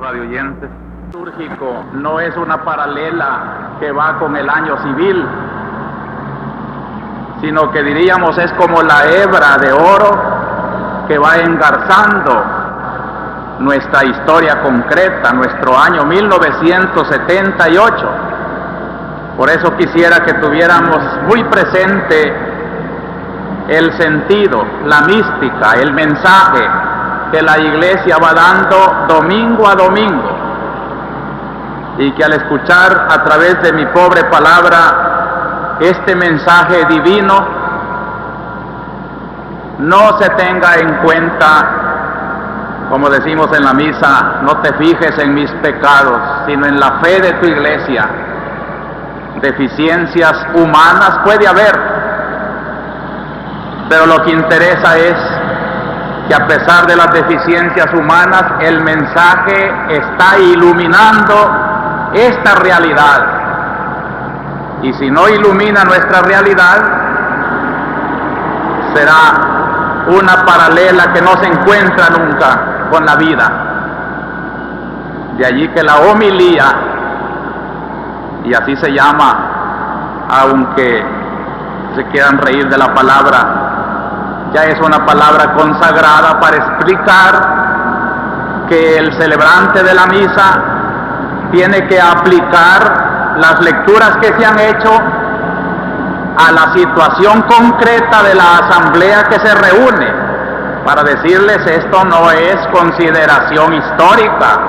radioyentes. Litúrgico no es una paralela que va con el año civil, sino que diríamos es como la hebra de oro que va engarzando nuestra historia concreta, nuestro año 1978. Por eso quisiera que tuviéramos muy presente el sentido, la mística, el mensaje que la Iglesia va dando domingo a domingo, y que al escuchar a través de mi pobre palabra este mensaje divino no se tenga en cuenta, como decimos en la misa, no te fijes en mis pecados, sino en la fe de tu Iglesia. Deficiencias humanas puede haber, pero lo que interesa es que a pesar de las deficiencias humanas, el mensaje está iluminando esta realidad. Y si no ilumina nuestra realidad, será una paralela que no se encuentra nunca con la vida. De allí que la homilía, y así se llama, aunque se quieran reír de la palabra, ya es una palabra consagrada para explicar que el celebrante de la misa tiene que aplicar las lecturas que se han hecho a la situación concreta de la asamblea que se reúne, para decirles: esto no es consideración histórica,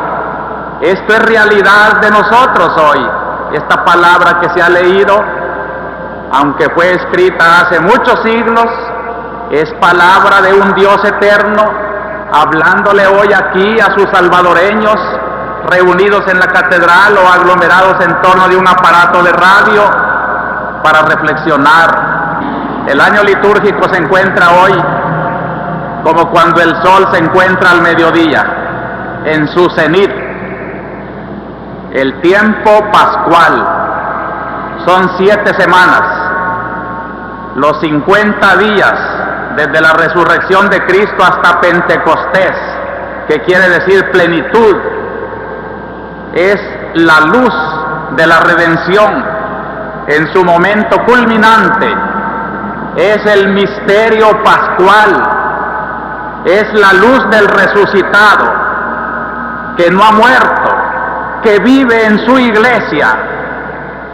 esto es realidad de nosotros hoy. Esta palabra que se ha leído, aunque fue escrita hace muchos siglos, es palabra de un Dios eterno, hablándole hoy aquí a sus salvadoreños reunidos en la catedral o aglomerados en torno de un aparato de radio para reflexionar. El año litúrgico se encuentra hoy como cuando el sol se encuentra al mediodía, en su cenit. El tiempo pascual son 7 semanas, los 50 días desde la resurrección de Cristo hasta Pentecostés, que quiere decir plenitud. Es la luz de la redención en su momento culminante, es el misterio pascual, es la luz del resucitado que no ha muerto, que vive en su iglesia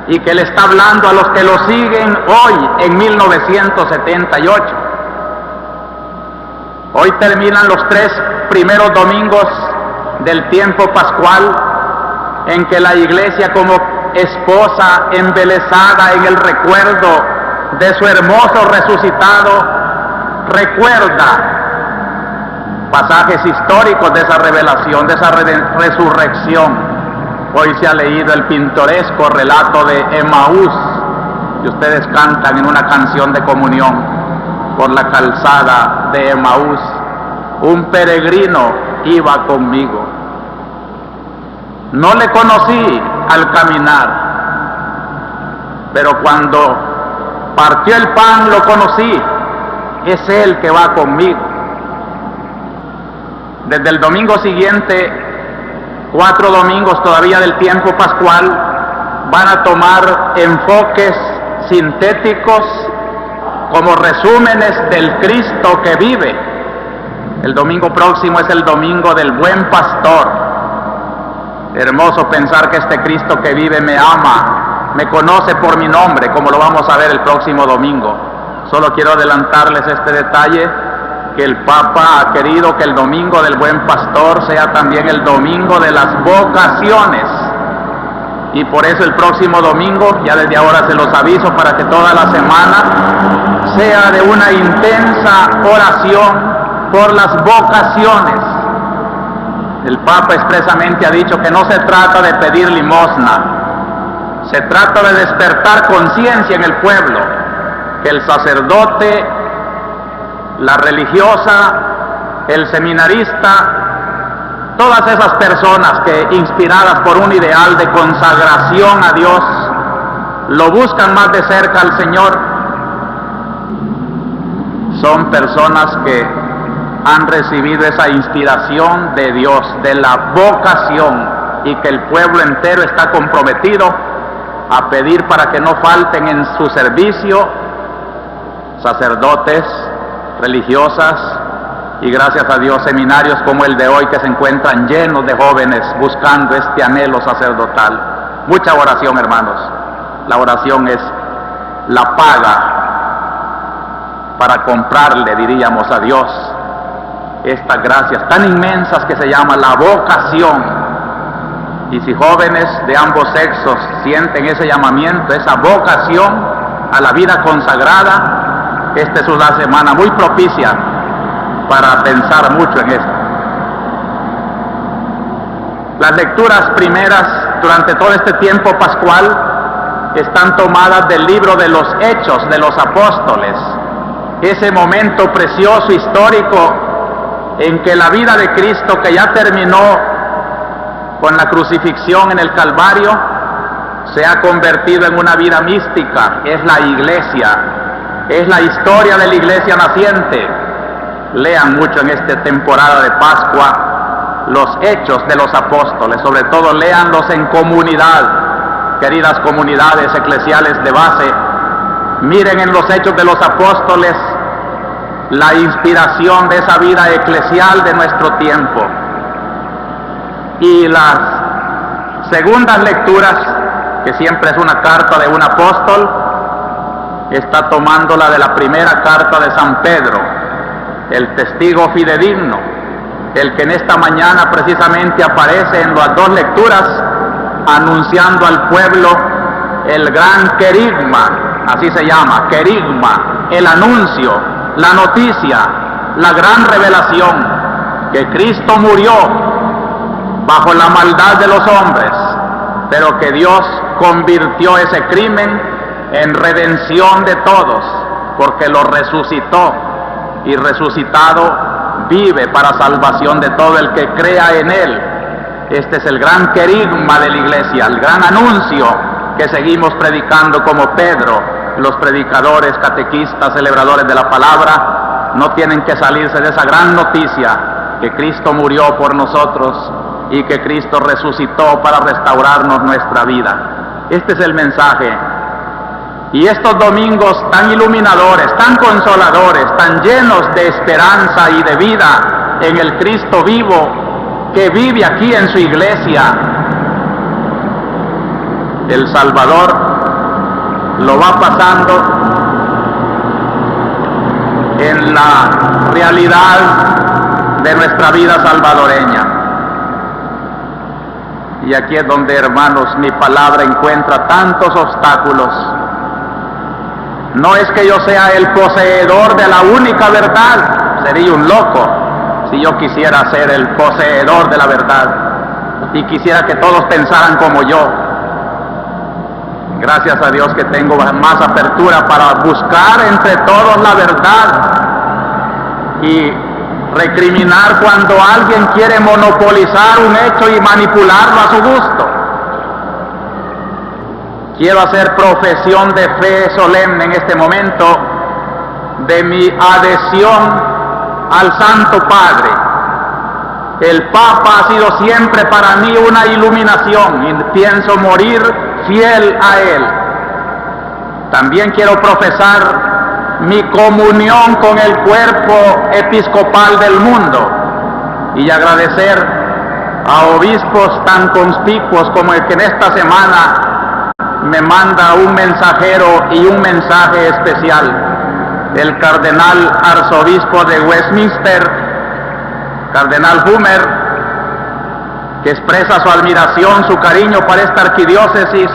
y que le está hablando a los que lo siguen hoy en 1978. Hoy terminan los 3 primeros domingos del tiempo pascual, en que la Iglesia, como esposa embelesada en el recuerdo de su hermoso resucitado, recuerda pasajes históricos de esa revelación, de esa resurrección. Hoy se ha leído el pintoresco relato de Emaús, que ustedes cantan en una canción de comunión: por la calzada de Emaús un peregrino iba conmigo. No le conocí al caminar, pero cuando partió el pan lo conocí. Es Él que va conmigo. Desde el domingo siguiente, 4 domingos todavía del tiempo pascual van a tomar enfoques sintéticos como resúmenes del Cristo que vive. El domingo próximo es el domingo del buen pastor. Hermoso pensar que este Cristo que vive me ama, me conoce por mi nombre, como lo vamos a ver el próximo domingo. Solo quiero adelantarles este detalle, que el Papa ha querido que el domingo del buen pastor sea también el domingo de las vocaciones. Y por eso el próximo domingo, ya desde ahora se los aviso, para que toda la semana sea de una intensa oración por las vocaciones. El Papa expresamente ha dicho que no se trata de pedir limosna, se trata de despertar conciencia en el pueblo, que el sacerdote, la religiosa, el seminarista, todas esas personas que, inspiradas por un ideal de consagración a Dios, lo buscan más de cerca al Señor, son personas que han recibido esa inspiración de Dios, de la vocación, y que el pueblo entero está comprometido a pedir para que no falten en su servicio sacerdotes, religiosas y, gracias a Dios, seminarios como el de hoy, que se encuentran llenos de jóvenes buscando este anhelo sacerdotal. Mucha oración, hermanos. La oración es la paga para comprarle, diríamos, a Dios estas gracias tan inmensas que se llama la vocación. Y si jóvenes de ambos sexos sienten ese llamamiento, esa vocación a la vida consagrada, esta es una semana muy propicia para pensar mucho en esto. Las lecturas primeras durante todo este tiempo pascual están tomadas del libro de los Hechos de los Apóstoles, ese momento precioso histórico en que la vida de Cristo, que ya terminó con la crucifixión en el Calvario, se ha convertido en una vida mística. Es la iglesia, es la historia de la iglesia naciente. Lean mucho en esta temporada de Pascua los Hechos de los Apóstoles, sobre todo léanlos en comunidad, queridas comunidades eclesiales de base. Miren en los Hechos de los Apóstoles la inspiración de esa vida eclesial de nuestro tiempo. Y las segundas lecturas, que siempre es una carta de un apóstol, está tomándola de la primera carta de San Pedro, el testigo fidedigno, el que en esta mañana precisamente aparece en las dos lecturas, anunciando al pueblo el gran querigma, así se llama, querigma, el anuncio, la noticia, la gran revelación, que Cristo murió bajo la maldad de los hombres, pero que Dios convirtió ese crimen en redención de todos, porque lo resucitó, y resucitado vive para salvación de todo el que crea en Él. Este es el gran querigma de la iglesia, el gran anuncio que seguimos predicando como Pedro. Los predicadores, catequistas, celebradores de la palabra no tienen que salirse de esa gran noticia, que Cristo murió por nosotros y que Cristo resucitó para restaurarnos nuestra vida. Este es el mensaje. Y estos domingos tan iluminadores, tan consoladores, tan llenos de esperanza y de vida en el Cristo vivo que vive aquí en su iglesia, el Salvador lo va pasando en la realidad de nuestra vida salvadoreña. Y aquí es donde, hermanos, mi palabra encuentra tantos obstáculos. No es que yo sea el poseedor de la única verdad, sería un loco si yo quisiera ser el poseedor de la verdad y quisiera que todos pensaran como yo. Gracias a Dios que tengo más apertura para buscar entre todos la verdad y recriminar cuando alguien quiere monopolizar un hecho y manipularlo a su gusto. Quiero hacer profesión de fe solemne en este momento de mi adhesión al Santo Padre. El Papa ha sido siempre para mí una iluminación y pienso morir fiel a Él. También quiero profesar mi comunión con el cuerpo episcopal del mundo y agradecer a obispos tan conspicuos como el que en esta semana me manda un mensajero y un mensaje especial, el cardenal arzobispo de Westminster, cardenal Hummer, que expresa su admiración, su cariño para esta arquidiócesis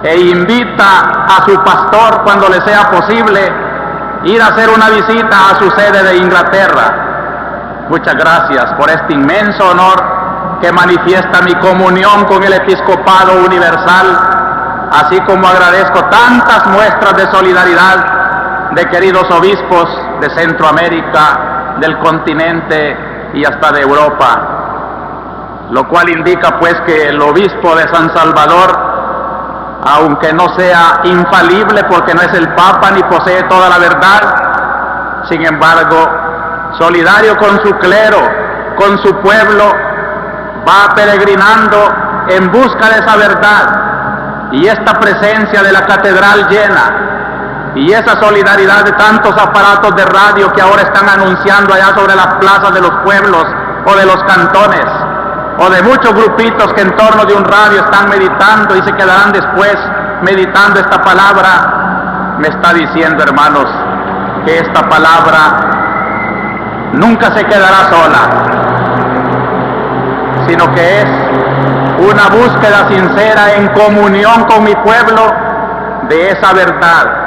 e invita a su pastor, cuando le sea posible, ir a hacer una visita a su sede de Inglaterra. Muchas gracias por este inmenso honor que manifiesta mi comunión con el episcopado universal, así como agradezco tantas muestras de solidaridad de queridos obispos de Centroamérica, del continente y hasta de Europa, lo cual indica pues que el obispo de San Salvador, aunque no sea infalible porque no es el Papa ni posee toda la verdad, sin embargo solidario con su clero, con su pueblo, va peregrinando en busca de esa verdad, y esta presencia de la catedral llena, y esa solidaridad de tantos aparatos de radio que ahora están anunciando allá sobre las plazas de los pueblos o de los cantones, o de muchos grupitos que en torno de un radio están meditando y se quedarán después meditando esta palabra, me está diciendo, hermanos, que esta palabra nunca se quedará sola, sino que es una búsqueda sincera en comunión con mi pueblo de esa verdad,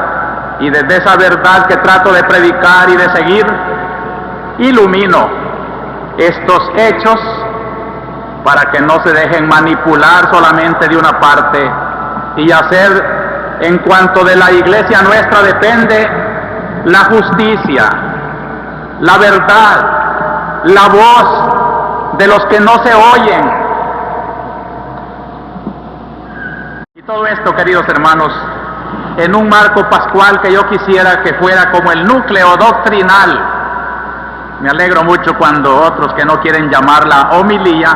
y desde esa verdad que trato de predicar y de seguir, ilumino estos hechos para que no se dejen manipular solamente de una parte y hacer, en cuanto de la iglesia nuestra depende, la justicia, la verdad, la voz de los que no se oyen. Y todo esto, queridos hermanos, en un marco pascual que yo quisiera que fuera como el núcleo doctrinal. Me alegro mucho cuando otros que no quieren llamarla homilía,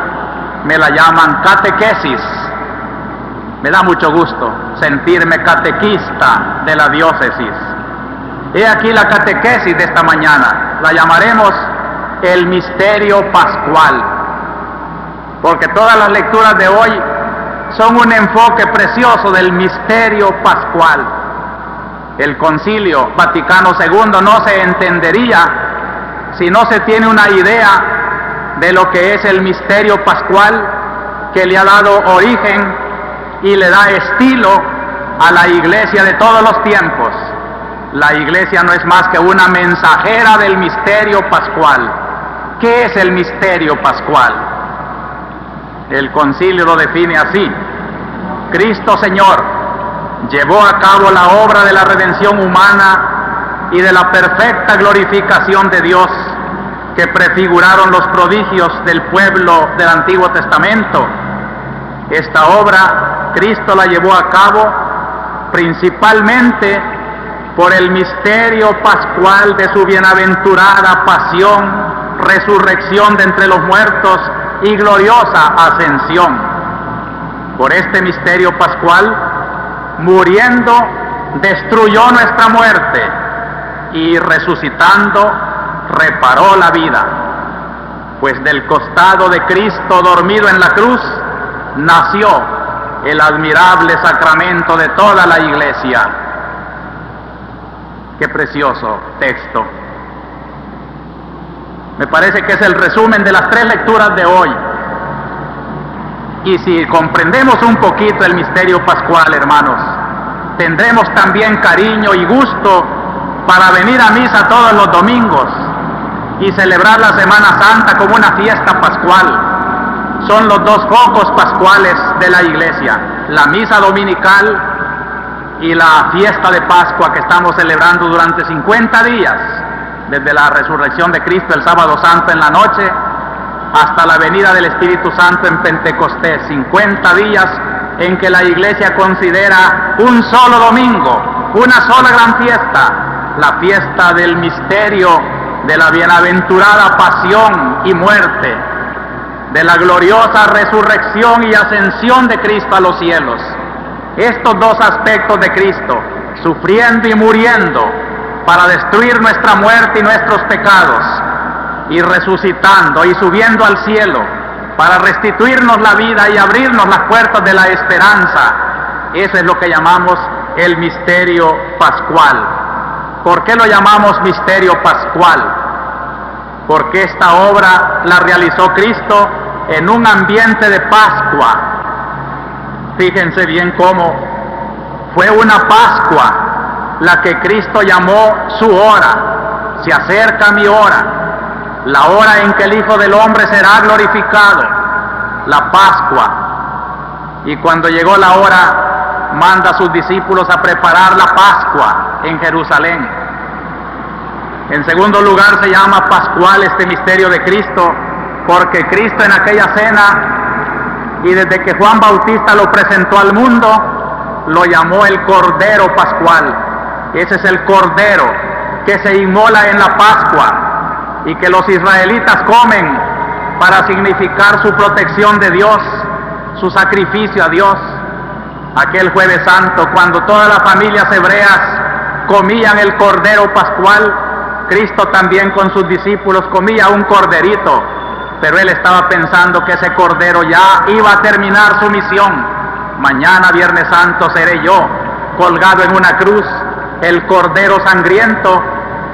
me la llaman catequesis. Me da mucho gusto sentirme catequista de la diócesis. He aquí la catequesis de esta mañana, la llamaremos el misterio pascual, porque todas las lecturas de hoy son un enfoque precioso del misterio pascual. El Concilio Vaticano II no se entendería si no se tiene una idea de lo que es el misterio pascual, que le ha dado origen y le da estilo a la iglesia de todos los tiempos. La iglesia no es más que una mensajera del misterio pascual. ¿Qué es el misterio pascual? El concilio lo define así: Cristo Señor llevó a cabo la obra de la redención humana y de la perfecta glorificación de Dios, que prefiguraron los prodigios del pueblo del Antiguo Testamento. Esta obra Cristo la llevó a cabo principalmente por el misterio pascual de su bienaventurada pasión, resurrección de entre los muertos y gloriosa ascensión. Por este misterio pascual, muriendo, destruyó nuestra muerte, y resucitando, reparó la vida, pues del costado de Cristo dormido en la cruz nació el admirable sacramento de toda la iglesia. Qué precioso texto. Me parece que es el resumen de las tres lecturas de hoy. Y si comprendemos un poquito el misterio pascual, hermanos, tendremos también cariño y gusto para venir a misa todos los domingos y celebrar la Semana Santa como una fiesta pascual. Son los dos focos pascuales de la iglesia: la misa dominical y la fiesta de Pascua que estamos celebrando durante 50 días, desde la resurrección de Cristo el sábado santo en la noche hasta la venida del Espíritu Santo en Pentecostés. 50 días en que la iglesia considera un solo domingo, una sola gran fiesta, la fiesta del misterio de la bienaventurada pasión y muerte, de la gloriosa resurrección y ascensión de Cristo a los cielos. Estos dos aspectos de Cristo, sufriendo y muriendo para destruir nuestra muerte y nuestros pecados, y resucitando y subiendo al cielo para restituirnos la vida y abrirnos las puertas de la esperanza, eso es lo que llamamos el misterio pascual. ¿Por qué lo llamamos misterio pascual? Porque esta obra la realizó Cristo en un ambiente de Pascua. Fíjense bien cómo fue una Pascua la que Cristo llamó su hora. Se acerca mi hora, la hora en que el Hijo del Hombre será glorificado, la Pascua. Y cuando llegó la hora, manda a sus discípulos a preparar la Pascua en Jerusalén. En segundo lugar, se llama pascual este misterio de Cristo, porque Cristo en aquella cena, y desde que Juan Bautista lo presentó al mundo, lo llamó el Cordero Pascual. Ese es el Cordero que se inmola en la Pascua, y que los israelitas comen para significar su protección de Dios, su sacrificio a Dios. Aquel Jueves Santo, cuando todas las familias hebreas comían el cordero pascual, Cristo también con sus discípulos comía un corderito, pero él estaba pensando que ese cordero ya iba a terminar su misión. Mañana, Viernes Santo, seré yo, colgado en una cruz, el cordero sangriento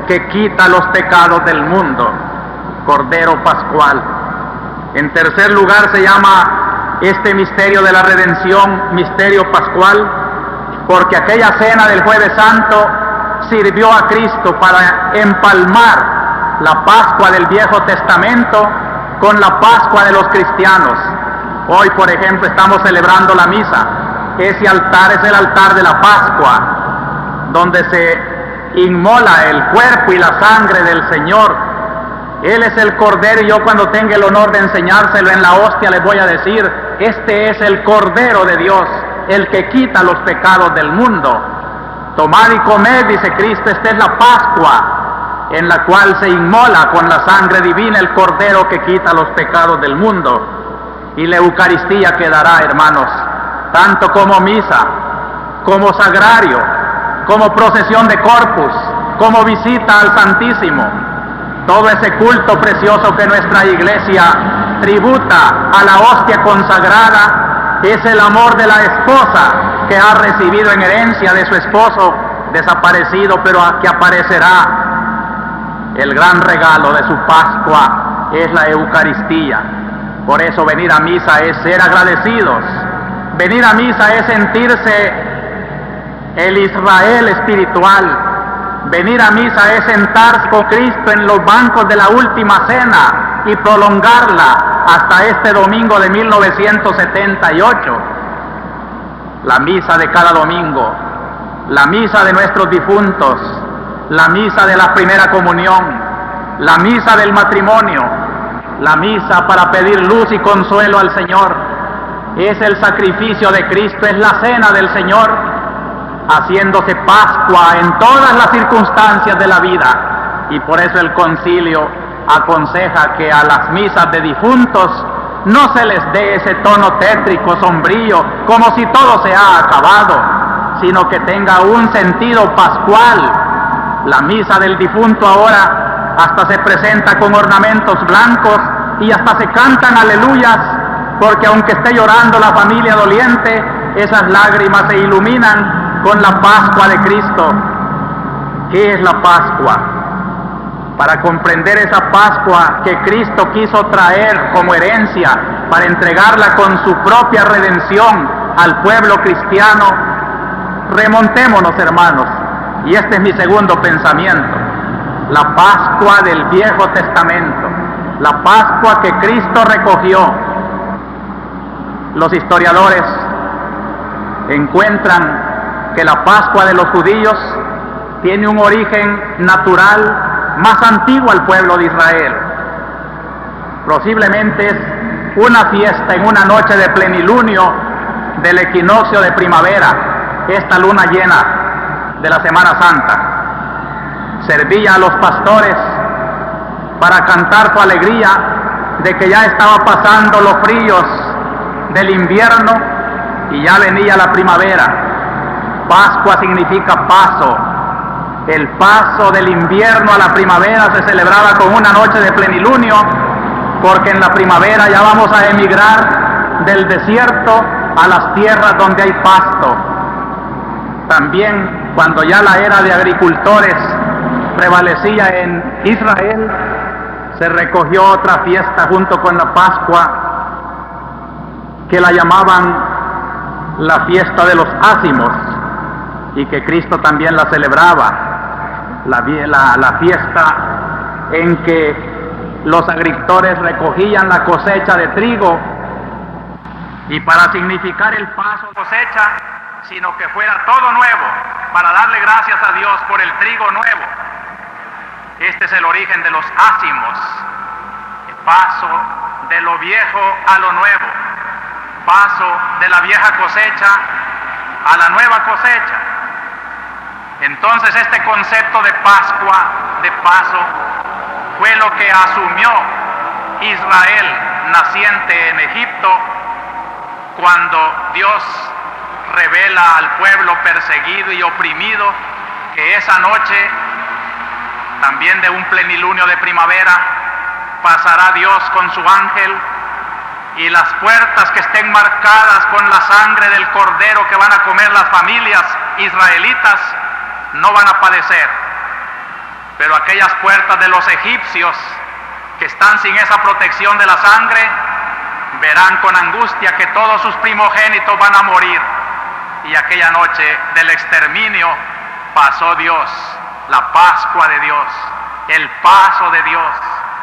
que quita los pecados del mundo, cordero pascual. En tercer lugar se llama este misterio de la redención, misterio pascual, porque aquella cena del Jueves Santo sirvió a Cristo para empalmar la Pascua del Viejo Testamento con la Pascua de los cristianos. Hoy, por ejemplo, estamos celebrando la misa. Ese altar es el altar de la Pascua, donde se inmola el cuerpo y la sangre del Señor. Él es el Cordero, y yo cuando tenga el honor de enseñárselo en la hostia les voy a decir: este es el Cordero de Dios, el que quita los pecados del mundo. Tomad y comed, dice Cristo, esta es la Pascua, en la cual se inmola con la sangre divina el Cordero que quita los pecados del mundo. Y la Eucaristía quedará, hermanos, tanto como misa, como sagrario, como procesión de corpus, como visita al Santísimo. Todo ese culto precioso que nuestra Iglesia tributa a la hostia consagrada es el amor de la esposa que ha recibido en herencia de su esposo desaparecido, pero que aparecerá. El gran regalo de su Pascua es la Eucaristía. Por eso venir a misa es ser agradecidos. Venir a misa es sentirse el Israel espiritual. Venir a misa es sentarse con Cristo en los bancos de la última cena y prolongarla hasta este domingo de 1978. La misa de cada domingo, la misa de nuestros difuntos, la misa de la primera comunión, la misa del matrimonio, la misa para pedir luz y consuelo al Señor. Es el sacrificio de Cristo, es la cena del Señor, haciéndose Pascua en todas las circunstancias de la vida. Y por eso el concilio aconseja que a las misas de difuntos no se les dé ese tono tétrico, sombrío, como si todo se ha acabado, sino que tenga un sentido pascual. La misa del difunto ahora hasta se presenta con ornamentos blancos y hasta se cantan aleluyas, porque aunque esté llorando la familia doliente, esas lágrimas se iluminan con la Pascua de Cristo. ¿Qué es la Pascua? Para comprender esa Pascua que Cristo quiso traer como herencia, para entregarla con su propia redención al pueblo cristiano, remontémonos, hermanos, y este es mi segundo pensamiento: la Pascua del Viejo Testamento, la Pascua que Cristo recogió. Los historiadores encuentran que la Pascua de los judíos tiene un origen natural más antiguo al pueblo de Israel. Posiblemente es una fiesta en una noche de plenilunio del equinoccio de primavera, esta luna llena de la Semana Santa. Servía a los pastores para cantar su alegría de que ya estaba pasando los fríos del invierno y ya venía la primavera. Pascua significa paso. El paso del invierno a la primavera se celebraba con una noche de plenilunio, porque en la primavera ya vamos a emigrar del desierto a las tierras donde hay pasto. También cuando ya la era de agricultores prevalecía en Israel, se recogió otra fiesta junto con la Pascua que la llamaban la fiesta de los ácimos, y que Cristo también la celebraba. La fiesta en que los agricultores recogían la cosecha de trigo, y para significar el paso cosecha, sino que fuera todo nuevo, para darle gracias a Dios por el trigo nuevo. Este es el origen de los ácimos, el paso de lo viejo a lo nuevo, paso de la vieja cosecha a la nueva cosecha. Entonces este concepto de Pascua, de paso, fue lo que asumió Israel naciente en Egipto cuando Dios revela al pueblo perseguido y oprimido que esa noche, también de un plenilunio de primavera, pasará Dios con su ángel y las puertas que estén marcadas con la sangre del cordero que van a comer las familias israelitas no van a padecer, pero aquellas puertas de los egipcios que están sin esa protección de la sangre verán con angustia que todos sus primogénitos van a morir. Y aquella noche del exterminio pasó Dios, la Pascua de Dios, el paso de Dios,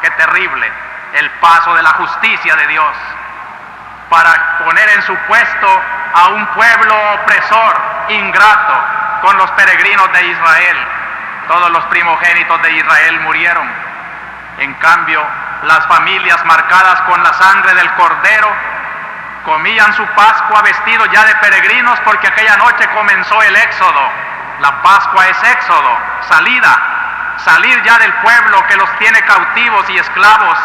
qué terrible, el paso de la justicia de Dios, para poner en su puesto a un pueblo opresor, ingrato, con los peregrinos de Israel. Todos los primogénitos de Israel murieron. En cambio, las familias marcadas con la sangre del cordero comían su Pascua vestidos ya de peregrinos, porque aquella noche comenzó el éxodo. La Pascua es éxodo, salir ya del pueblo que los tiene cautivos y esclavos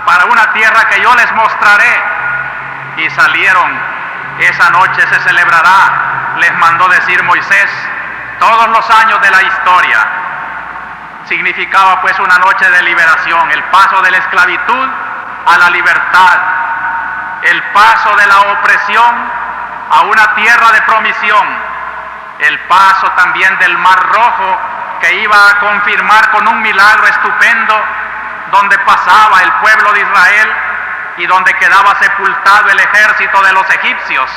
para una tierra que yo les mostraré. Y salieron. Esa noche se celebrará, les mandó decir Moisés, todos los años de la historia. Significaba pues una noche de liberación, el paso de la esclavitud a la libertad, el paso de la opresión a una tierra de promisión, el paso también del Mar Rojo, que iba a confirmar con un milagro estupendo donde pasaba el pueblo de Israel y donde quedaba sepultado el ejército de los egipcios.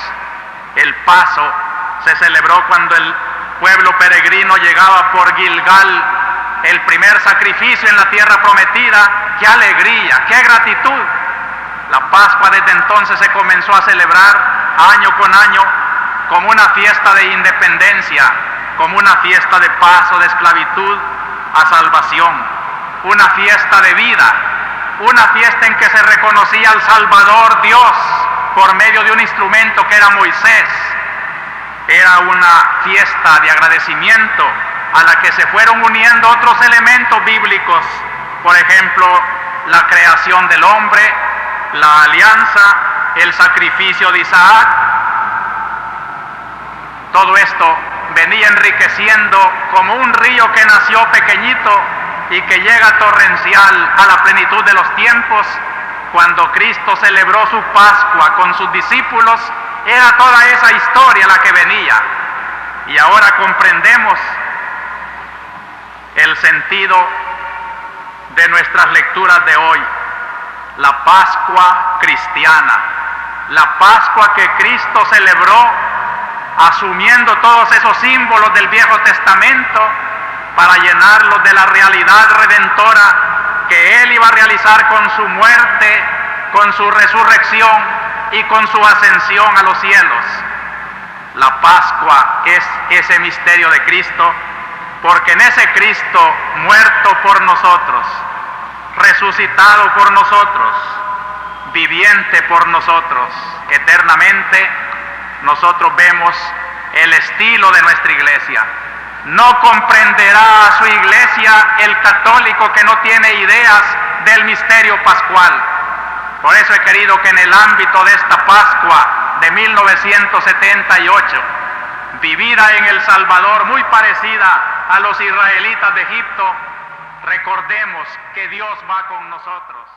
El paso se celebró cuando el pueblo peregrino llegaba por Gilgal, el primer sacrificio en la tierra prometida. ¡Qué alegría, qué gratitud! La Pascua desde entonces se comenzó a celebrar año con año como una fiesta de independencia, como una fiesta de paso de esclavitud a salvación, una fiesta de vida, una fiesta en que se reconocía al Salvador Dios por medio de un instrumento que era Moisés. Era una fiesta de agradecimiento a la que se fueron uniendo otros elementos bíblicos, por ejemplo, la creación del hombre, la alianza, el sacrificio de Isaac. Todo esto venía enriqueciendo como un río que nació pequeñito y que llega torrencial a la plenitud de los tiempos. Cuando Cristo celebró su Pascua con sus discípulos, era toda esa historia la que venía. Y ahora comprendemos el sentido de nuestras lecturas de hoy. La Pascua cristiana, la Pascua que Cristo celebró asumiendo todos esos símbolos del Viejo Testamento para llenarlos de la realidad redentora que Él iba a realizar con su muerte, con su resurrección y con su ascensión a los cielos. La Pascua es ese misterio de Cristo, porque en ese Cristo muerto por nosotros, resucitado por nosotros, viviente por nosotros, eternamente, nosotros vemos el estilo de nuestra iglesia. No comprenderá a su iglesia el católico que no tiene ideas del misterio pascual. Por eso he querido que en el ámbito de esta Pascua de 1978, vivida en El Salvador, muy parecida a los israelitas de Egipto, recordemos que Dios va con nosotros.